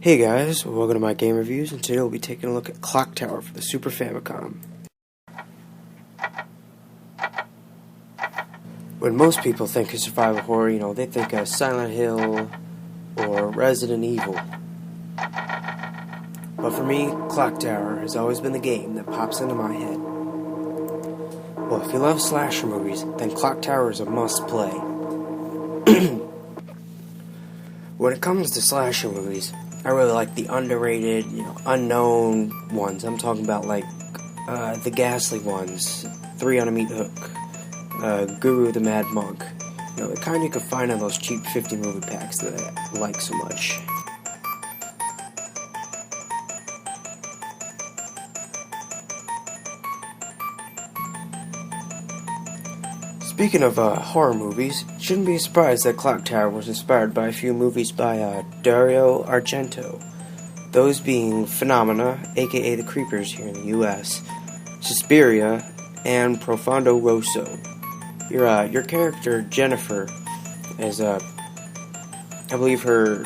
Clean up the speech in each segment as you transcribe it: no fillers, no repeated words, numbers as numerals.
Hey guys, welcome to my game reviews, and today we'll be taking a look at Clocktower for the Super Famicom. When most people think of survival horror, they think of Silent Hill or Resident Evil. But for me, Clocktower has always been the game that pops into my head. Well, if you love slasher movies, then Clocktower is a must-play. When it comes to slasher movies, I really like the underrated, unknown ones. I'm talking about the ghastly ones, 3 on a Meat Hook, Guru the Mad Monk. The kind you can find on those cheap 50 movie packs that I like so much. Speaking of horror movies, you shouldn't be surprised that Clocktower was inspired by a few movies by Dario Argento. Those being Phenomena, aka The Creepers here in the US, Suspiria, and Profondo Rosso. Your character, Jennifer, is, I believe her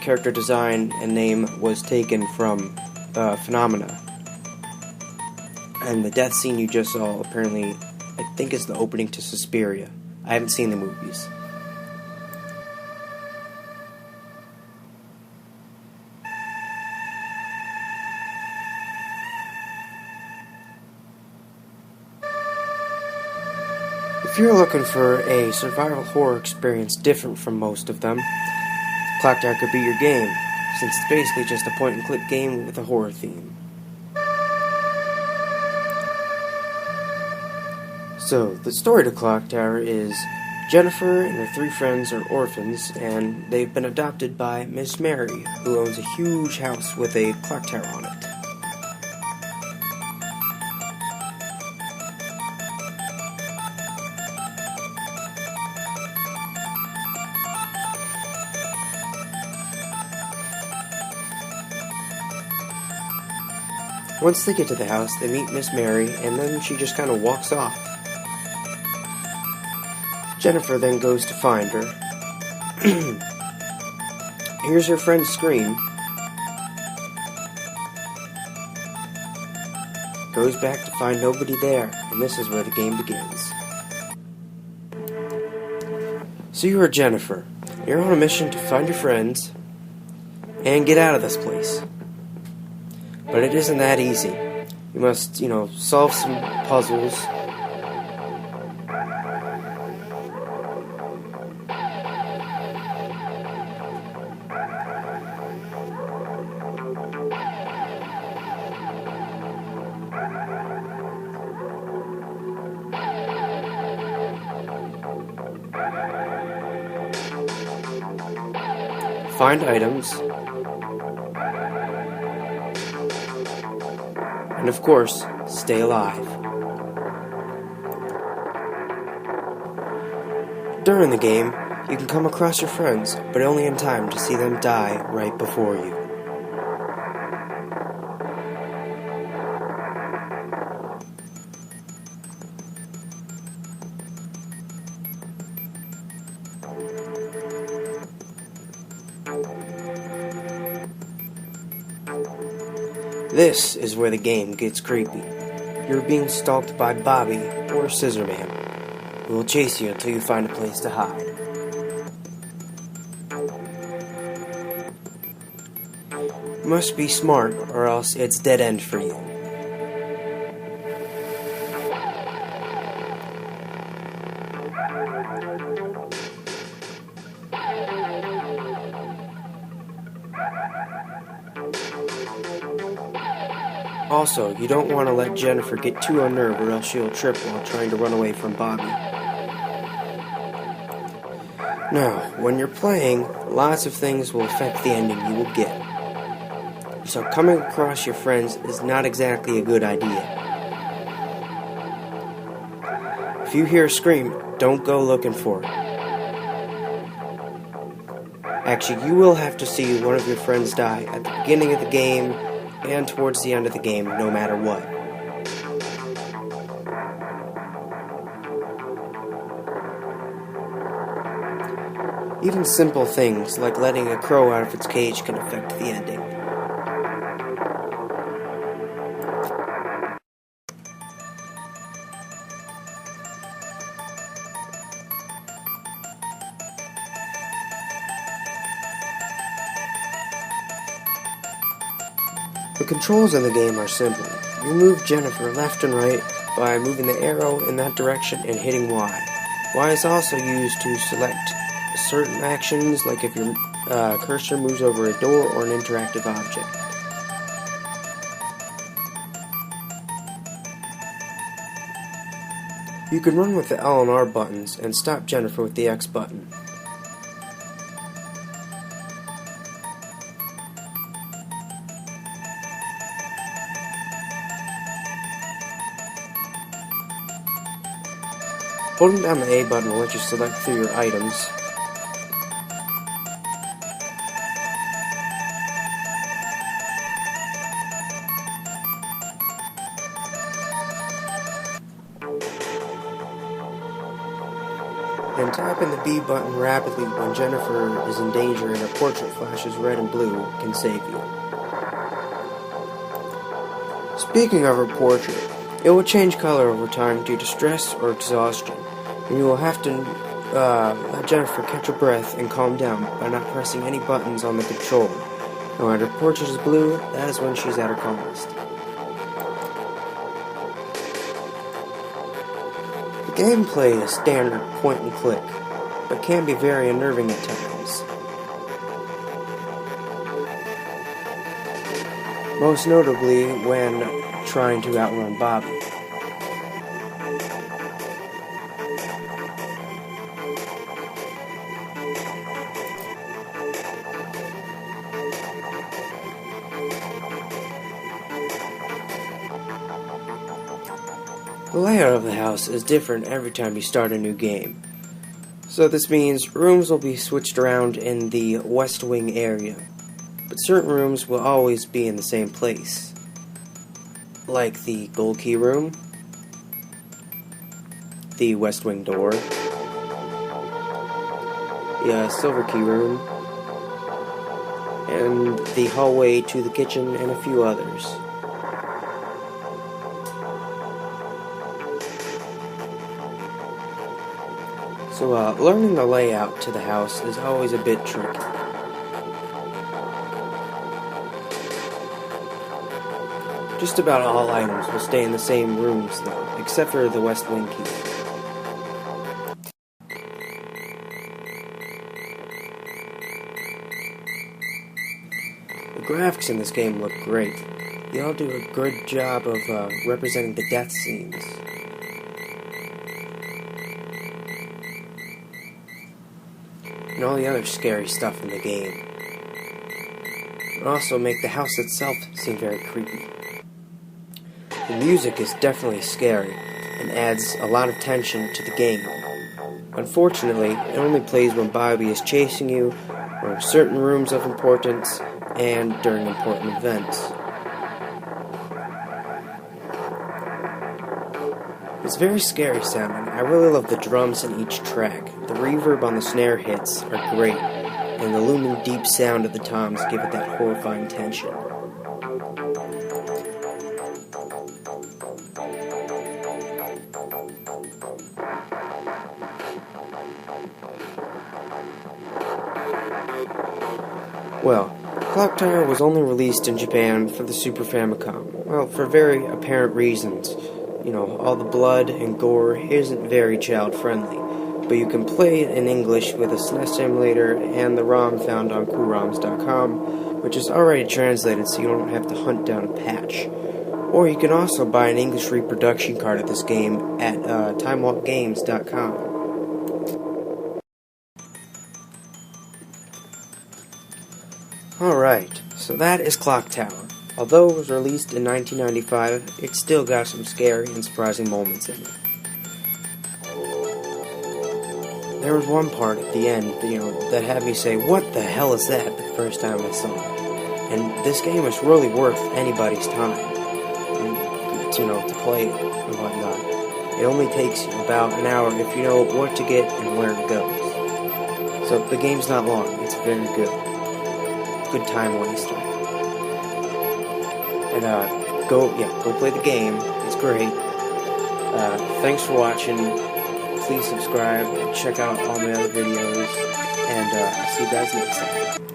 character design and name was taken from Phenomena. And the death scene you just saw, apparently, I think is the opening to Suspiria. I haven't seen the movies. If you're looking for a survival horror experience different from most of them, Clocktower could be your game, since it's basically just a point-and-click game with a horror theme. So, the story to Clocktower is Jennifer and her 3 friends are orphans, and they've been adopted by Miss Mary, who owns a huge house with a clock tower on it. Once they get to the house, they meet Miss Mary, and then she just kind of walks off. Jennifer then goes to find her. Hears her friend scream. Goes back to find nobody there, and this is where the game begins. So you are Jennifer. You're on a mission to find your friends and get out of this place. But it isn't that easy. You must, solve some puzzles. Find items, and of course, stay alive. During the game, you can come across your friends, but only in time to see them die right before you. This is where the game gets creepy. You're being stalked by Bobby, or Scissor Man, who will chase you until you find a place to hide. You must be smart, or else it's dead end for you. Also, you don't want to let Jennifer get too unnerved or else she'll trip while trying to run away from Bobby. Now, when you're playing, lots of things will affect the ending you will get. So coming across your friends is not exactly a good idea. If you hear a scream, don't go looking for it. Actually, you will have to see one of your friends die at the beginning of the game and towards the end of the game, no matter what. Even simple things like letting a crow out of its cage can affect the ending. The controls in the game are simple. You move Jennifer left and right by moving the arrow in that direction and hitting Y. Y is also used to select certain actions, like if your cursor moves over a door or an interactive object. You can run with the L and R buttons and stop Jennifer with the X button. Holding down the A button will let you select through your items. And tapping the B button rapidly when Jennifer is in danger and her portrait flashes red and blue can save you. Speaking of her portrait, it will change color over time due to stress or exhaustion, and you will have to let Jennifer catch her breath and calm down by not pressing any buttons on the controller. And when her portrait is blue, that is when she's at her calmest. The gameplay is standard point and click, but can be very unnerving at times. Most notably when trying to outrun Bobby. The layout of the house is different every time you start a new game. So this means rooms will be switched around in the West Wing area, but certain rooms will always be in the same place. Like the Gold Key room, the West Wing door, the Silver Key room, and the hallway to the kitchen, and a few others. So learning the layout to the house is always a bit tricky. Just about all items will stay in the same rooms though, except for the West Wing key. The graphics in this game look great. They all do a good job of representing the death scenes. And all the other scary stuff in the game. It also make the house itself seem very creepy. The music is definitely scary and adds a lot of tension to the game. Unfortunately, it only plays when Bobby is chasing you, or in certain rooms of importance, and during important events. It's very scary sounding. I really love the drums in each track. The reverb on the snare hits are great, and the looming deep sound of the toms give it that horrifying tension. Well, Clocktower was only released in Japan for the Super Famicom. Well, for very apparent reasons. You know, all the blood and gore isn't very child-friendly, but you can play it in English with a SNES emulator and the ROM found on coolroms.com, which is already translated so you don't have to hunt down a patch. Or you can also buy an English reproduction card of this game at timewalkgames.com. Alright, so that is Clocktower. Although it was released in 1995, it still got some scary and surprising moments in it. There was one part at the end, that had me say, "What the hell is that?" the first time I saw it. And this game is really worth anybody's time, to play it and whatnot. It only takes you about an hour if you know what to get and where it goes. So the game's not long. It's very good. Good time waster. And go play the game. It's great. Thanks for watching. Please subscribe. Check out all my other videos. And I'll see you guys next time.